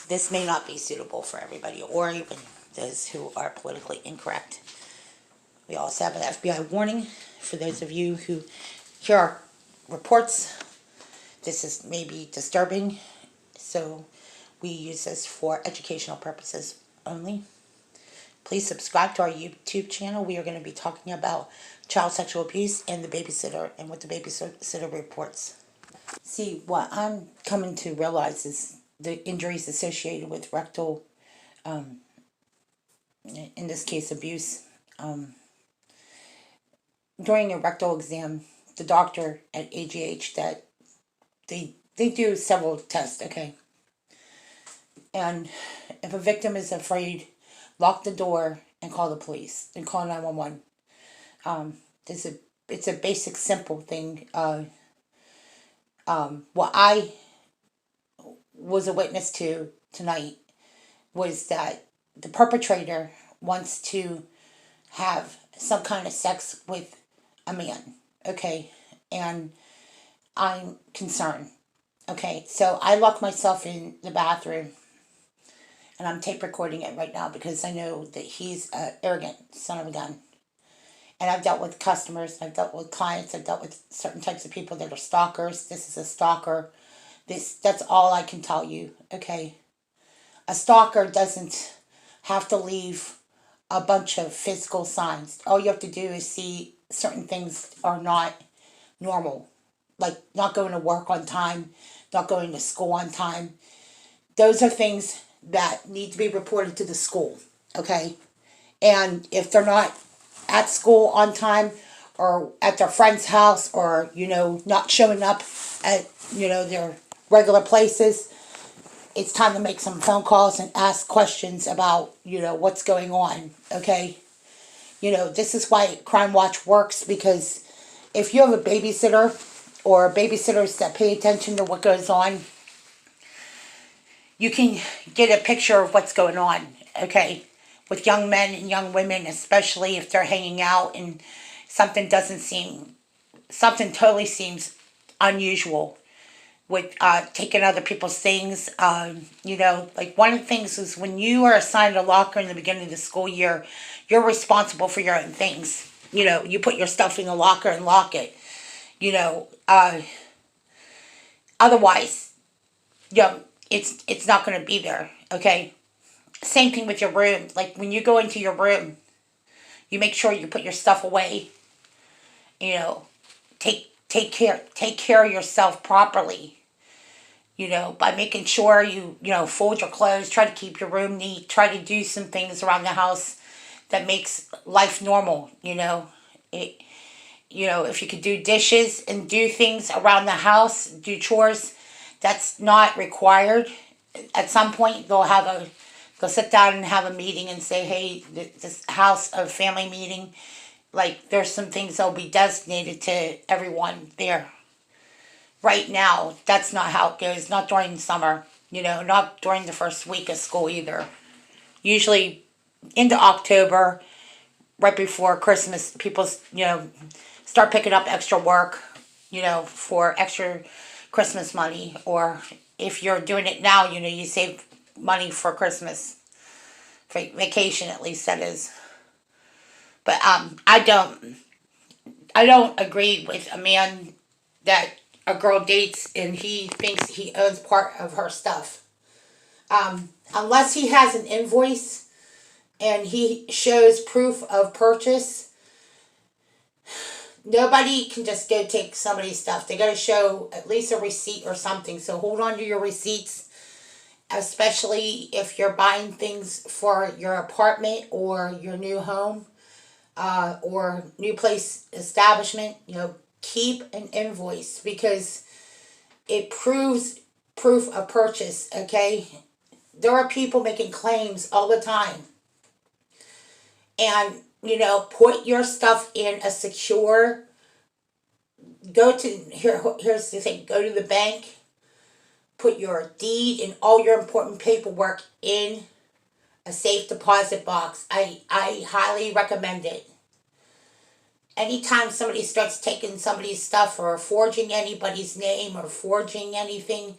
this may not be suitable for everybody, or even those who are politically incorrect. We also have an FBI warning for those of you who hear our reports. This is maybe disturbing, so we use this for educational purposes only. Please subscribe to our YouTube channel. We are going to be talking about child sexual abuse and the babysitter and what the babysitter reports. See, what I'm coming to realize is the injuries associated with rectal, in this case, abuse. During a rectal exam, the doctor at AGH, that they do several tests, okay? And if a victim is afraid, lock the door and call the police and call 911. It's a basic, simple thing. What I was a witness to tonight was that the perpetrator wants to have some kind of sex with a man, okay? And I'm concerned, okay? So I locked myself in the bathroom, and I'm tape recording it right now because I know that he's an arrogant son of a gun. And I've dealt with customers, I've dealt with clients, I've dealt with certain types of people that are stalkers. This is a stalker. That's all I can tell you, okay? A stalker doesn't have to leave a bunch of physical signs. All you have to do is see certain things are not normal, like not going to work on time, not going to school on time. Those are things that need to be reported to the school, okay? And if they're not at school on time or at their friend's house, or, not showing up at, their regular places, it's time to make some phone calls and ask questions about, what's going on, okay? This is why Crime Watch works, because if you have a babysitter or babysitters that pay attention to what goes on, you can get a picture of what's going on, okay? With young men and young women, especially if they're hanging out and something totally seems unusual with taking other people's things. Like one of the things is when you are assigned a locker in the beginning of the school year, you're responsible for your own things. You put your stuff in the locker and lock it. Otherwise, it's not going to be there, okay? Same thing with your room. Like when you go into your room, you make sure you put your stuff away. Take care of yourself properly. By making sure you fold your clothes, try to keep your room neat, try to do some things around the house that makes life normal. If you could do dishes and do things around the house, do chores, that's not required. At some point, they'll sit down and have a meeting and say, hey, this house of family meeting, like there's some things that'll be designated to everyone there. Right now, that's not how it goes. Not during summer, not during the first week of school either. Usually into October, right before Christmas, people, start picking up extra work, for extra Christmas money. Or if you're doing it now, you save money for Christmas, for vacation at least, that is. But I don't agree with a man that a girl dates and he thinks he owns part of her stuff. Unless he has an invoice and he shows proof of purchase, nobody can just go take somebody's stuff. They got to show at least a receipt or something. So hold on to your receipts, especially if you're buying things for your apartment or your new home, or new place establishment. Keep an invoice because it proves proof of purchase, okay? There are people making claims all the time. And, put your stuff in a secure, here's the thing, go to the bank, put your deed and all your important paperwork in a safe deposit box. I highly recommend it. Anytime somebody starts taking somebody's stuff or forging anybody's name or forging anything,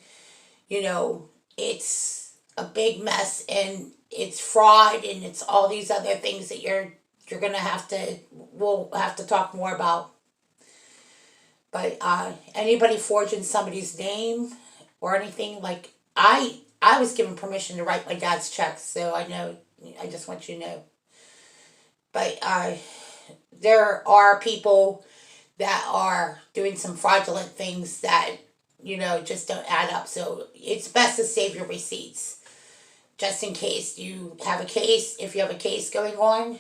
it's a big mess, and it's fraud, and it's all these other things that you're gonna have to we'll have to talk more about. But anybody forging somebody's name or anything, like I was given permission to write my dad's checks, so I know. I just want you to know. But there are people that are doing some fraudulent things that just don't add up. So it's best to save your receipts just in case you have a case. If you have a case going on,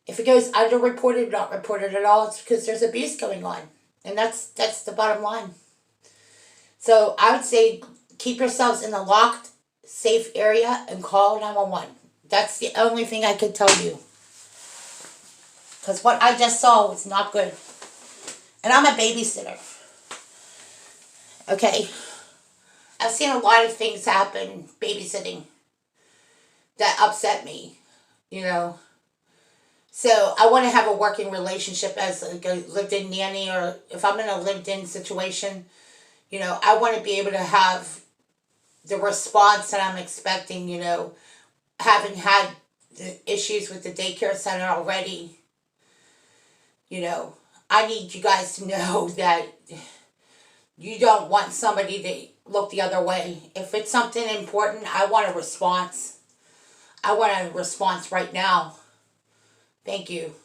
if it goes underreported, not reported at all, it's because there's abuse going on, and that's the bottom line. So I would say keep yourselves in a locked, safe area and call 911. That's the only thing I could tell you. Because what I just saw was not good. And I'm a babysitter. Okay? I've seen a lot of things happen babysitting that upset me, you know. So I want to have a working relationship as a lived-in nanny, or if I'm in a lived-in situation, I want to be able to have the response that I'm expecting, having had the issues with the daycare center already. I need you guys to know that you don't want somebody to look the other way. If it's something important, I want a response. I want a response right now. Thank you.